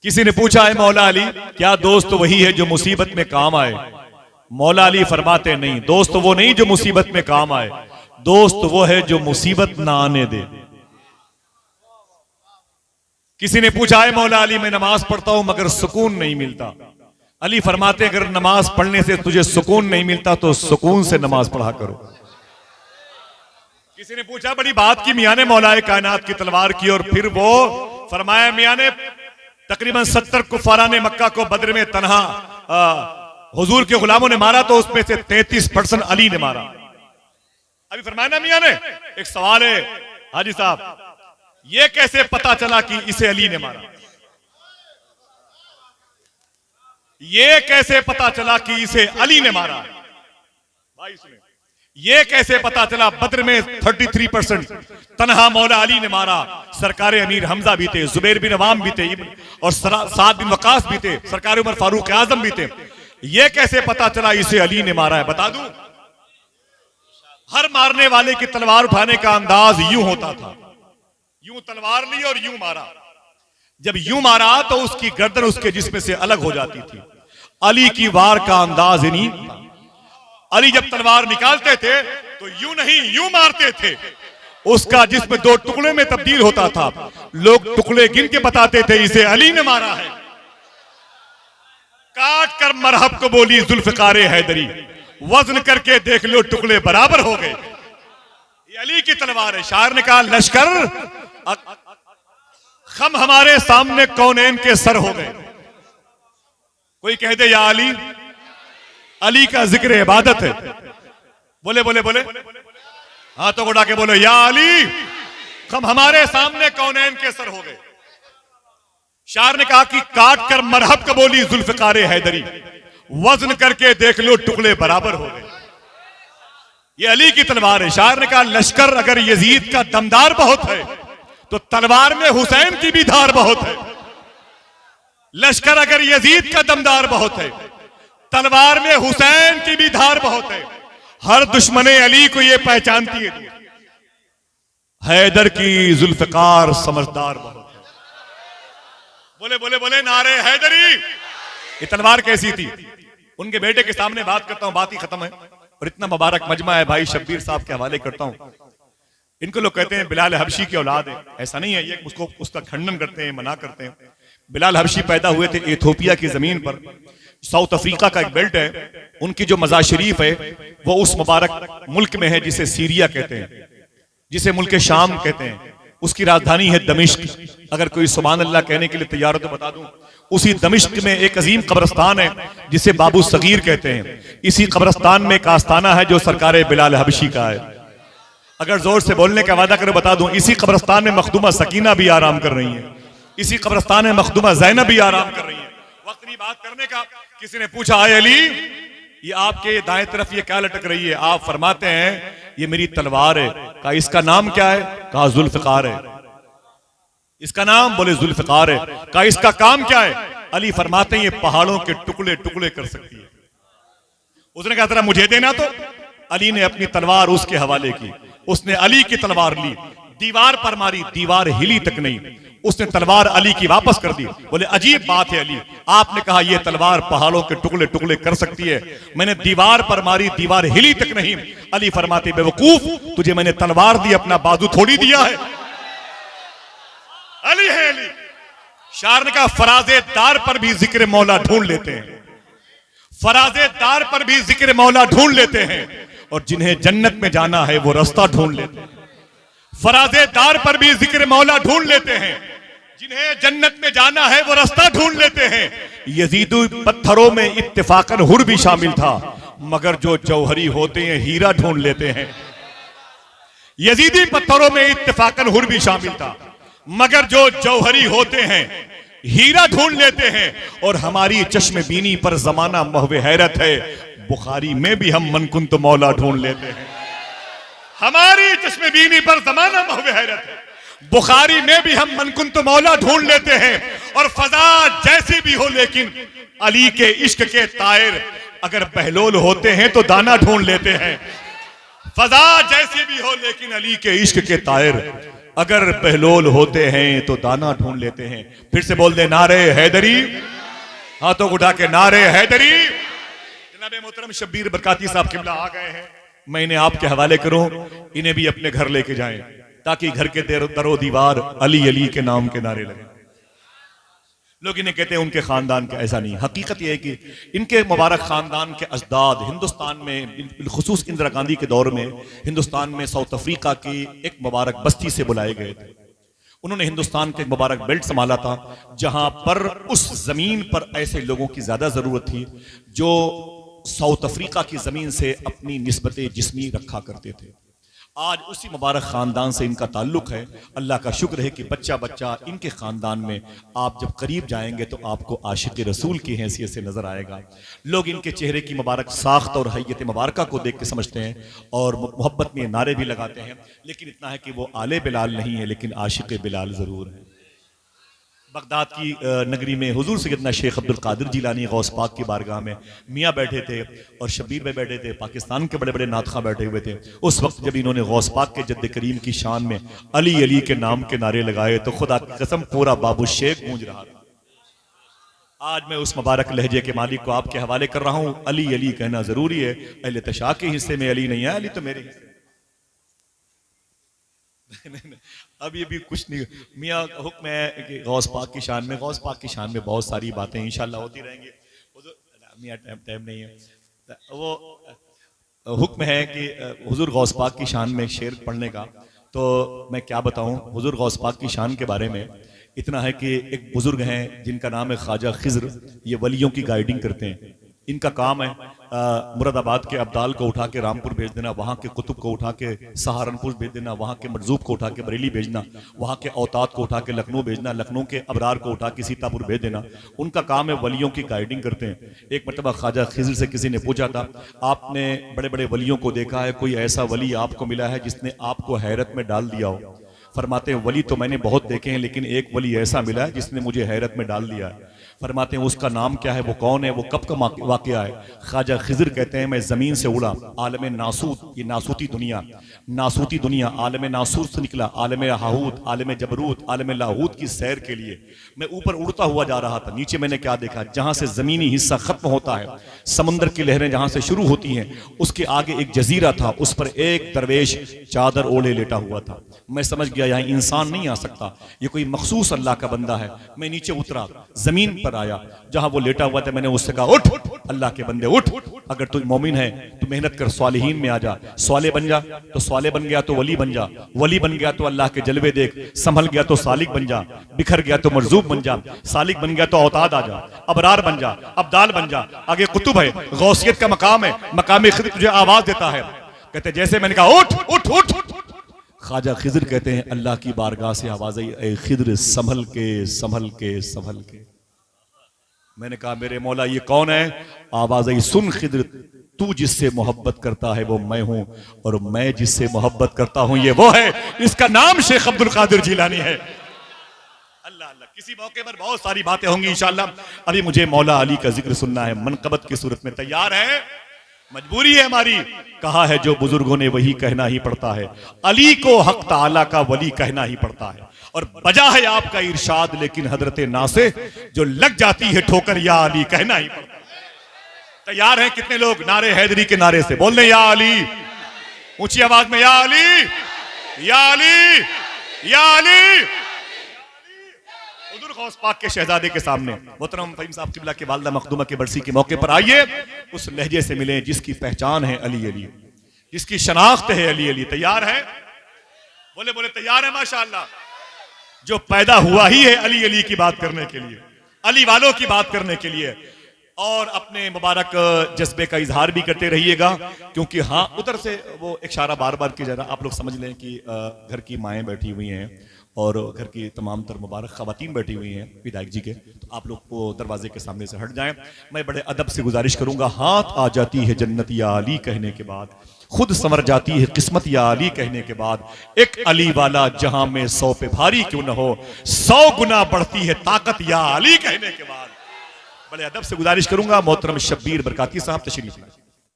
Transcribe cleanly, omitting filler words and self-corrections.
किसी ने पूछा है मौला अली क्या दोस्त वही है जो मुसीबत में काम आए? मौला अली फरमाते नहीं, दोस्त वो नहीं जो मुसीबत में काम आए, दोस्त वो है जो मुसीबत ना आने दे। किसी ने पूछा है मौला अली मैं नमाज पढ़ता हूं मगर सुकून नहीं मिलता। अली फरमाते अगर नमाज पढ़ने से तुझे सुकून नहीं मिलता तो सुकून से नमाज पढ़ा करो। किसी ने पूछा बड़ी बात की मियां ने मौलाए कायनात की तलवार की, और फिर वो फरमाया मियां ने तकरीबन 70 कुफारा ने मक्का को बद्र में तन्हा हुजूर के गुलामों ने मारा तो उसमें से 33% अली ने मारा। अभी फरमाया ना मियां ने, एक सवाल है हाजी साहब, ये कैसे पता चला कि इसे अली ने मारा? ये कैसे पता चला कि इसे अली ने मारा? भाई सुने, ये कैसे पता चला बद्र में 33% तन्हा मौला अली ने मारा? सरकार अमीर हमजा भी थे, जुबैर बिन अवाम भी थे, और साद बिन वकास भी थे, सरकार उमर फारूक आजम भी थे। ये कैसे पता चला इसे अली ने मारा है? बता दूं, हर मारने वाले की तलवार उठाने का अंदाज यूं होता था, यूं तलवार ली और यूं मारा। जब यूं मारा तो उसकी गर्दन उसके जिस्म से अलग हो जाती थी। अली की वार का अंदाज नहीं था। अली जब तलवार निकालते थे तो यूं नहीं यूं मारते थे, उसका जिस्म 2 टुकड़े में तब्दील होता था। लोग टुकड़े गिन के बताते थे इसे अली ने मारा है। काट कर मरहब को बोली जुल्फकारे हैदरी, वजन करके देख लो टुकड़े बराबर हो गए। ये अली की तलवार है। शायर ने कहा लश्कर खम हमारे सामने कौनैन के सर हो गए। कोई कह दे या अली, अली का जिक्र इबादत है। बोले बोले बोले हाथों को उठा के बोलो या अली, खम हमारे सामने कौनैन के सर हो गए। शायर ने कहा कि काट कर मरहब का बोली जुल्फकारे हैदरी, वजन करके देख लो टुकड़े बराबर हो गए। ये अली की तलवार है। शायर ने कहा लश्कर अगर यजीद का दमदार बहुत है तो तलवार में हुसैन की भी धार बहुत है। लश्कर अगर यजीद का दमदार बहुत है, तलवार में हुसैन की भी धार बहुत है। हर दुश्मने अली को यह पहचानती है, हैदर की जुल्फकार समझदार बहुत है। बोले बोले बोले नारे हैदरी। ये तलवार कैसी थी? उनके बेटे के सामने बात करता हूं, बात ही खत्म है। और इतना मुबारक मजमा है, भाई शब्बीर साहब के हवाले करता हूं। इनको लोग कहते हैं बिलाल हबशी की औलाद है, ऐसा नहीं है। ये उसका खंडन करते हैं, मना करते हैं। बिलाल हबशी पैदा हुए थे इथियोपिया की जमीन पर, साउथ अफ्रीका का एक बेल्ट है। उनकी जो मज़ार शरीफ है वो उस मुबारक मुल्क में है जिसे सीरिया कहते हैं, जिसे मुल्क शाम कहते हैं। उसकी राजधानी है दमिश्क। अगर कोई सुभान अल्लाह कहने के लिए तैयार हो तो बता दूं, उसी दमिश्क में एक अजीम कब्रिस्तान है जिसे बाबू सगीर कहते हैं। इसी कब्रिस्तान में एक आस्थाना है जो सरकार बिलाल हबशी का है। अगर जोर से बोलने का वादा करो बता दूं, इसी कब्रिस्तान में मखदूमा सकीना भी आराम कर रही है, इसी कब्रिस्तान में मखदूमा जैनब भी आराम कर रही है। वक्त नहीं बात करने का। किसी ने पूछा आए अली, ये आपके दाएं तरफ ये क्या लटक रही है? आप फरमाते हैं ये मेरी तलवार है। कहा इसका नाम क्या है? कहा जुल्फकार है। इसका नाम? बोले जुल्फकार है। कहा इसका काम क्या है? अली फरमाते हैं ये पहाड़ों के टुकड़े टुकड़े कर सकती है। उसने कहा जरा मुझे देना। तो अली ने अपनी तलवार उसके हवाले की। उसने अली की तलवार ली, दीवार पर मारी, दीवार हिली तक नहीं। उसने तलवार अली की वापस कर दी। बोले अजीब बात है अली, आपने कहा यह तलवार पहाड़ों के टुकड़े टुकड़े कर सकती है, मैंने दीवार पर मारी, दीवार हिली तक नहीं। अली फरमाते बेवकूफ, तुझे मैंने तलवार दी, अपना बाजू थोड़ी दिया है। अली है अली। शायर ने कहा फराजे दार पर भी जिक्र मौला ढूंढ लेते हैं, फराजे दार पर भी जिक्र मौला ढूंढ लेते हैं, और जिन्हें जन्नत में जाना है वो रास्ता ढूंढ लेते हैं। फराजे दार पर भी जिक्र मौला ढूंढ लेते हैं, जिन्हें जन्नत में जाना है वो रास्ता ढूंढ लेते हैं। यजीदी पत्थरों में इत्तेफाकन हुर भी शामिल था, मगर जो जौहरी होते हैं हीरा ढूंढ लेते हैं। यजीदी पत्थरों में इत्तेफाकन हुर भी शामिल था, मगर जो जौहरी होते हैं हीरा ढूंढ लेते हैं। और हमारी चश्मे बीनी पर जमाना महवे हैरत है, बुखारी में भी हम मनकुन तो मौला ढूंढ लेते हैं। हमारी चश्मे बीनी पर जमाना महवे हैरत है, बुखारी में भी हम मनकुन तो मौला ढूंढ लेते हैं। और फजा जैसी भी हो लेकिन अली के इश्क के तायर अगर बहलोल होते हैं तो दाना ढूंढ लेते हैं। फजा जैसी भी हो लेकिन अली के इश्क के तायर अगर बहलोल होते हैं तो दाना ढूंढ लेते हैं। फिर से बोल दे नारे हैदरी, हाथों को उठा के नारे हैदरी। जनाब मोहतरम शब्बीर बरकाती साहब किबला आ गए हैं, मैं इन्हें आपके हवाले करूं, इन्हें भी अपने घर लेके जाएं ताकि घर के दरो दीवार अली अली के नाम के नारे लगे। लोग इन्हें कहते हैं उनके खानदान का, ऐसा नहीं। हकीकत यह है कि इनके मुबारक खानदान के अजदाद हिंदुस्तान में, बिलखुसूस इंदिरा गांधी के दौर में हिंदुस्तान में साउथ अफ्रीका की एक मुबारक बस्ती से बुलाए गए थे। उन्होंने हिंदुस्तान के एक मुबारक बेल्ट संभाला था जहां पर उस जमीन पर ऐसे लोगों की ज्यादा जरूरत थी जो साउथ अफ्रीका की जमीन से अपनी निस्बत जिस्मी रखा करते थे। आज उसी मुबारक खानदान से इनका ताल्लुक है। अल्लाह का शुक्र है कि बच्चा बच्चा इनके खानदान में, आप जब करीब जाएंगे तो आपको आशिक रसूल की हैसियत से नजर आएगा। लोग इनके चेहरे की मुबारक साख्त और हैयत मुबारका को देख के समझते हैं और मोहब्बत में नारे भी लगाते हैं, लेकिन इतना है कि वो आले बिलाल नहीं है, लेकिन आशिक बिलाल जरूर है। बगदाद की नगरी में हुजूर सैयदना शेख अब्दुल कादिर जिलानी गौस पाक की बारगाह में मियाँ बैठे थे और शब्बीर भाई बैठे थे, पाकिस्तान के बड़े बड़े नातखा बैठे हुए थे। उस वक्त जब इन्होंने गौस पाक के जद्द करीम की शान में अली अली के नाम के नारे लगाए तो खुदा की कसम पूरा बाबू शेख गूंज रहा था। आज मैं उस मुबारक लहजे के मालिक को आपके हवाले कर रहा हूँ। अली अली कहना जरूरी है। अहले तशा के हिस्से में अली नहीं है, अली तो मेरे हिस्से। अब ये भी कुछ नहीं, मियाँ हुक्म है कि गौस पाक की शान में, गौस पाक की शान में बहुत सारी बातें इंशाल्लाह होती रहेंगी। मियाँ टाइम नहीं है, वो हुक्म है कि हुजूर गौस पाक की शान में शेर पढ़ने का। तो मैं क्या बताऊं हुजूर गौस पाक की शान के बारे में। इतना है कि एक बुजुर्ग हैं जिनका नाम है ख्वाजा खिज्र, ये वलियों की गाइडिंग करते हैं। इनका काम है मुरादाबाद के अब्दाल को उठा के रामपुर भेज देना, वहाँ के कुतुब को उठा के सहारनपुर भेज देना, वहाँ के मरजूब को उठा के बरेली भेजना, वहाँ के औताद को उठा के लखनऊ भेजना, लखनऊ के अबरार को उठा के सीतापुर भेज देना। उनका काम है, वलियों की गाइडिंग करते हैं। एक मरतबा ख्वाजा खिज्र से किसी ने पूछा था, आपने बड़े बड़े वलियों को देखा है, कोई ऐसा वली आपको मिला है जिसने आपको हैरत में डाल दिया हो? फरमाते हैं वली तो मैंने बहुत देखे हैं, लेकिन एक वली ऐसा मिला है जिसने मुझे हैरत में डाल दिया है। फरमाते हैं उसका नाम क्या है, वो कौन है, वो कब का वाकया है? ख्वाजा खिज्र कहते हैं मैं जमीन से उड़ा, आलम नासूत, ये नासूती दुनिया आलम नासूत से निकला, आलम हाहूत, आलम जबरूत, आलम लाहूत की सैर के लिए मैं ऊपर उड़ता हुआ जा रहा था। नीचे मैंने क्या देखा, जहां से जमीनी हिस्सा खत्म होता है, समुद्र की लहरें जहां से शुरू होती हैं, उसके आगे एक जजीरा था, उस पर एक दरवेश चादर ओढ़े लेटा हुआ था। मैं समझ गया यहाँ इंसान नहीं आ सकता, ये कोई मखसूस अल्लाह का बंदा है। मैं नीचे उतरा, जमीन पर आया, जहां वो लेटा हुआ था। मैंने उससे कहा उठ अल्लाह के बंदे उठ, अगर तू मोमिन है तो मेहनत कर, स्वालिहीन में आ जा, स्वाले बन जा। तो स्वाले बन गया तो वली बन जा, वली बन गया तो अल्लाह के जलवे देख, संभल गया तो सालिक बन जा, बिखर गया तो मरजूब बन जा, सालिक बन गया तो औताद आ जा, अबरार बन जा, अब्दाल बन जा। आगे कुतुब है, गौसियत का मकाम है, मकाम खिद्र तुझे आवाज देता है। कहते जैसे मैंने कहा उठ उठ उठ, ख्वाजा खिज्र कहते हैं अल्लाह की बारगाह से आवाज आई, ए खिद्र संभल के संभल के संभल के। मैंने कहा मेरे मौला ये कौन है? आवाज आई, सुन खिद्र, तू जिससे मोहब्बत करता है वो मैं हूं, और मैं जिससे मोहब्बत करता हूं ये वो है। इसका नाम शेख अब्दुल कादिर जिलानी है। अल्लाह अल्लाह, किसी मौके पर बहुत सारी बातें होंगी इंशाअल्लाह। अभी मुझे मौला अली का जिक्र सुनना है, मनकबत की सूरत में। तैयार है? मजबूरी है हमारी। कहा है जो बुजुर्गों ने वही कहना ही पड़ता है, अली को हक ताला का वली कहना ही पड़ता है। और बजा है आपका इरशाद, लेकिन हजरत नासे जो लग जाती है ठोकर या अली कहना ही पड़ता है। तैयार हैं कितने लोग नारे हैदरी के नारे से बोल रहे या अली, ऊंची आवाज में या अली, या अली, या अली। हुजूर गौस पाक के शहजादे के सामने मोहतरम फहीम साहब किबला के वालदा मखदूमा के बरसी के मौके पर आइए, उस लहजे से मिले जिसकी पहचान है अली अली, जिसकी शनाख्त है अली अली। तैयार है? बोले बोले तैयार है? माशाअल्लाह। जो पैदा हुआ ही है अली अली की बात करने के लिए, अली वालों की बात करने के लिए, और अपने मुबारक जज्बे का इजहार भी करते रहिएगा। क्योंकि हाँ, उधर से वो इशारा बार बार किया जा रहा, आप लोग समझ लें कि घर की माएँ बैठी हुई हैं और घर की तमाम तर मुबारक खवातीन बैठी हुई हैं विधायक जी के, तो आप लोग वो दरवाजे के सामने से हट जाएं। मैं बड़े अदब से गुजारिश करूंगा, हाथ आ जाती है जन्नत या अली कहने के बाद, खुद संवर जाती है किस्मत या अली कहने के बाद, एक अली वाला जहां में 100 पे भारी क्यों न हो, 100 गुना बढ़ती है ताकत या अली कहने के बाद। बड़े अदब से गुजारिश करूंगा, मोहतरम शब्बीर बरकाती साहब तशरीफ लाएं।